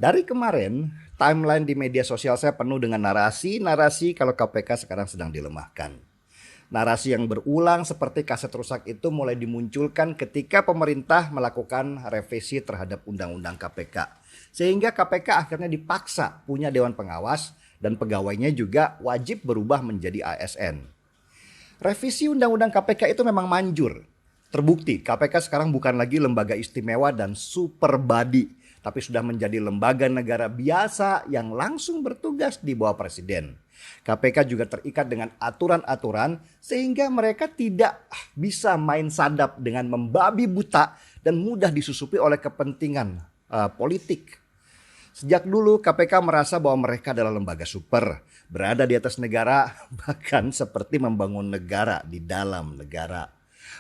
Dari kemarin, timeline di media sosial saya penuh dengan narasi-narasi kalau KPK sekarang sedang dilemahkan. Narasi yang berulang seperti kaset rusak itu mulai dimunculkan ketika pemerintah melakukan revisi terhadap Undang-Undang KPK. Sehingga KPK akhirnya dipaksa punya Dewan Pengawas dan pegawainya juga wajib berubah menjadi ASN. Revisi Undang-Undang KPK itu memang manjur. Terbukti KPK sekarang bukan lagi lembaga istimewa dan super body, tapi sudah menjadi lembaga negara biasa yang langsung bertugas di bawah presiden. KPK juga terikat dengan aturan-aturan sehingga mereka tidak bisa main sadap dengan membabi buta dan mudah disusupi oleh kepentingan politik. Sejak dulu KPK merasa bahwa mereka adalah lembaga super, berada di atas negara, bahkan seperti membangun negara di dalam negara.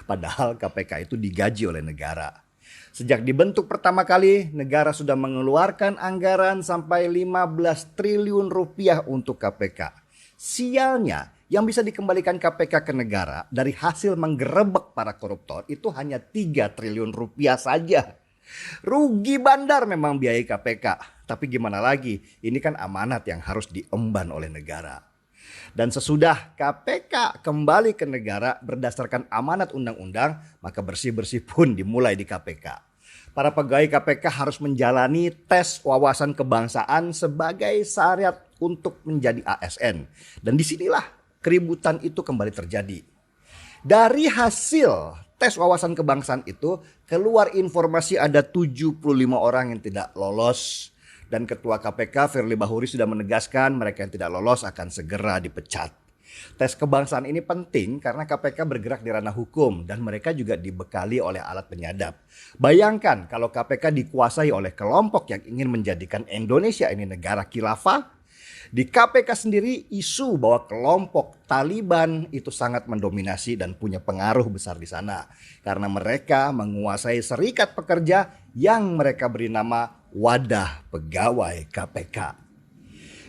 Padahal KPK itu digaji oleh negara. Sejak dibentuk pertama kali, negara sudah mengeluarkan anggaran sampai 15 triliun rupiah untuk KPK. Sialnya, yang bisa dikembalikan KPK ke negara dari hasil menggerebek para koruptor itu hanya 3 triliun rupiah saja. Rugi bandar memang biaya KPK, tapi gimana lagi, ini kan amanat yang harus diemban oleh negara. Dan sesudah KPK kembali ke negara berdasarkan amanat undang-undang, maka bersih-bersih pun dimulai di KPK. Para pegawai KPK harus menjalani tes wawasan kebangsaan sebagai syarat untuk menjadi ASN. Dan disinilah keributan itu kembali terjadi. Dari hasil tes wawasan kebangsaan itu keluar informasi ada 75 orang yang tidak lolos. Dan Ketua KPK Firly Bahuri sudah menegaskan mereka yang tidak lolos akan segera dipecat. Tes kebangsaan ini penting karena KPK bergerak di ranah hukum dan mereka juga dibekali oleh alat penyadap. Bayangkan kalau KPK dikuasai oleh kelompok yang ingin menjadikan Indonesia ini negara khilafah. Di KPK sendiri isu bahwa kelompok Taliban itu sangat mendominasi dan punya pengaruh besar di sana. Karena mereka menguasai serikat pekerja yang mereka beri nama Wadah Pegawai KPK.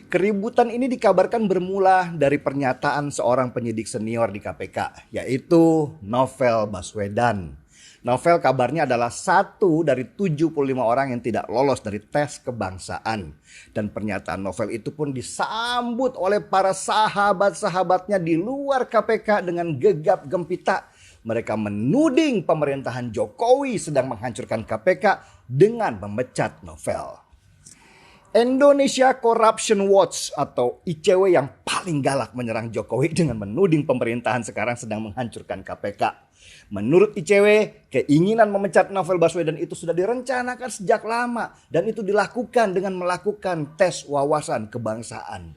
Keributan ini dikabarkan bermula dari pernyataan seorang penyidik senior di KPK, yaitu Novel Baswedan. Novel kabarnya adalah satu dari 75 orang yang tidak lolos dari tes kebangsaan. Dan pernyataan Novel itu pun disambut oleh para sahabat-sahabatnya di luar KPK dengan gegap gempita. Mereka menuding pemerintahan Jokowi sedang menghancurkan KPK dengan memecat Novel. Indonesia Corruption Watch atau ICW yang paling galak menyerang Jokowi dengan menuding pemerintahan sekarang sedang menghancurkan KPK. Menurut ICW, keinginan memecat Novel Baswedan itu sudah direncanakan sejak lama dan itu dilakukan dengan melakukan tes wawasan kebangsaan.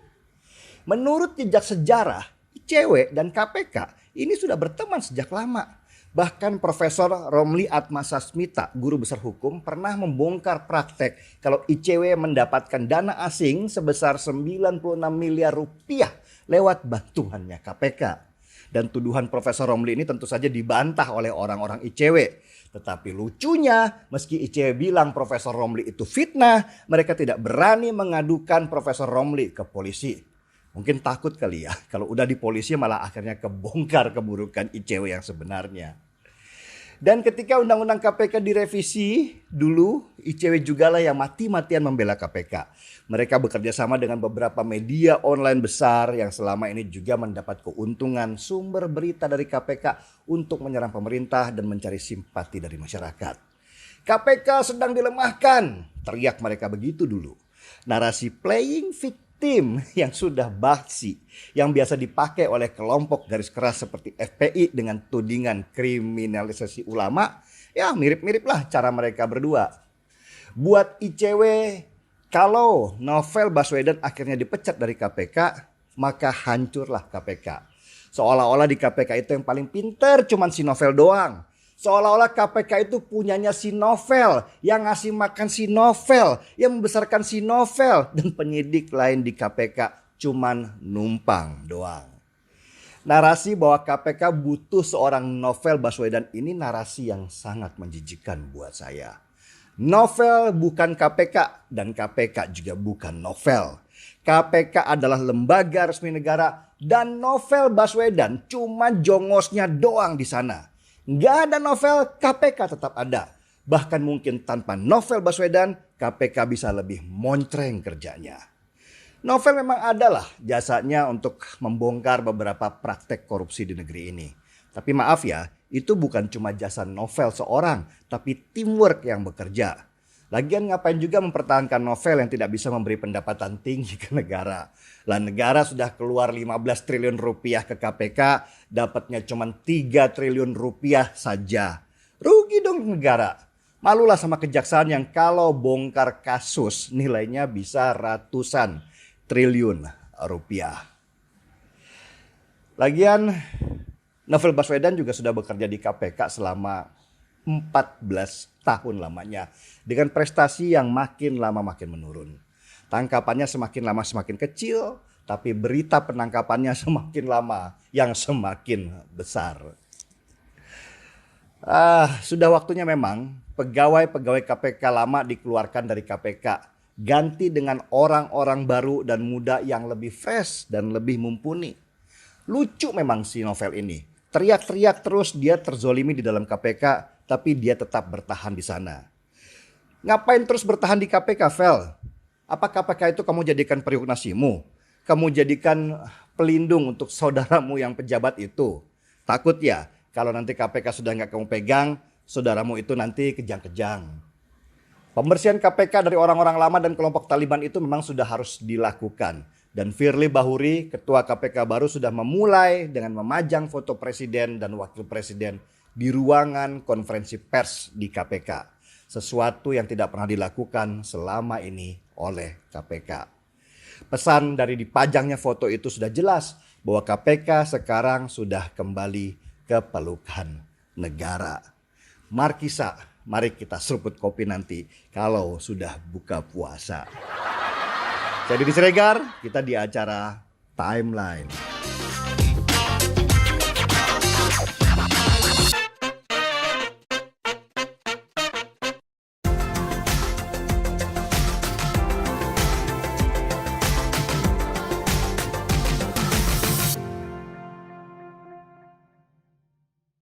Menurut jejak sejarah, ICW dan KPK ini sudah berteman sejak lama. Bahkan Profesor Romli Atmasasmita, guru besar hukum, pernah membongkar praktek kalau ICW mendapatkan dana asing sebesar 96 miliar rupiah lewat bantuannya KPK. Dan tuduhan Profesor Romli ini tentu saja dibantah oleh orang-orang ICW. Tetapi lucunya, meski ICW bilang Profesor Romli itu fitnah, mereka tidak berani mengadukan Profesor Romli ke polisi. Mungkin takut kali ya, kalau udah di polisi malah akhirnya kebongkar keburukan ICW yang sebenarnya. Dan ketika Undang-Undang KPK direvisi, dulu ICW juga lah yang mati-matian membela KPK. Mereka bekerja sama dengan beberapa media online besar yang selama ini juga mendapat keuntungan sumber berita dari KPK untuk menyerang pemerintah dan mencari simpati dari masyarakat. KPK sedang dilemahkan, teriak mereka begitu dulu. Narasi playing victim yang sudah basi, yang biasa dipakai oleh kelompok garis keras seperti FPI dengan tudingan kriminalisasi ulama, ya mirip-mirip lah cara mereka berdua. Buat ICW, kalau Novel Baswedan akhirnya dipecat dari KPK, maka hancurlah KPK. Seolah-olah di KPK itu yang paling pinter cuman si Novel doang. Seolah-olah KPK itu punyanya si Novel, yang ngasih makan si Novel, yang membesarkan si Novel, dan penyidik lain di KPK cuman numpang doang. Narasi bahwa KPK butuh seorang Novel Baswedan ini narasi yang sangat menjijikkan buat saya. Novel bukan KPK dan KPK juga bukan Novel. KPK adalah lembaga resmi negara dan Novel Baswedan cuma jongosnya doang di sana. Nggak ada Novel, KPK tetap ada. Bahkan mungkin tanpa Novel Baswedan, KPK bisa lebih moncreng kerjanya. Novel memang adalah jasanya untuk membongkar beberapa praktek korupsi di negeri ini. Tapi maaf ya, itu bukan cuma jasa Novel seorang, tapi teamwork yang bekerja. Lagian ngapain juga mempertahankan Novel yang tidak bisa memberi pendapatan tinggi ke negara. Lah negara sudah keluar 15 triliun rupiah ke KPK, dapatnya cuma 3 triliun rupiah saja. Rugi dong negara. Malulah sama kejaksaan yang kalau bongkar kasus nilainya bisa ratusan triliun rupiah. Lagian Novel Baswedan juga sudah bekerja di KPK selama 14 tahun lamanya dengan prestasi yang makin lama makin menurun. Tangkapannya semakin lama semakin kecil, tapi berita penangkapannya semakin lama yang semakin besar. Sudah waktunya memang pegawai-pegawai KPK lama dikeluarkan dari KPK, ganti dengan orang-orang baru dan muda yang lebih fresh dan lebih mumpuni. Lucu memang si Novel ini. Teriak-teriak terus dia terzolimi di dalam KPK, tapi dia tetap bertahan di sana. Ngapain terus bertahan di KPK, Vel? Apa KPK itu kamu jadikan periuk nasimu? Kamu jadikan pelindung untuk saudaramu yang pejabat itu? Takut ya kalau nanti KPK sudah nggak kamu pegang, saudaramu itu nanti kejang-kejang. Pembersihan KPK dari orang-orang lama dan kelompok Taliban itu memang sudah harus dilakukan. Dan Firly Bahuri, ketua KPK baru sudah memulai dengan memajang foto presiden dan wakil presiden di ruangan konferensi pers di KPK. Sesuatu yang tidak pernah dilakukan selama ini oleh KPK. Pesan dari dipajangnya foto itu sudah jelas bahwa KPK sekarang sudah kembali ke pelukan negara. Markisa, mari kita seruput kopi nanti kalau sudah buka puasa. Jadi di Siregar, kita di acara Timeline.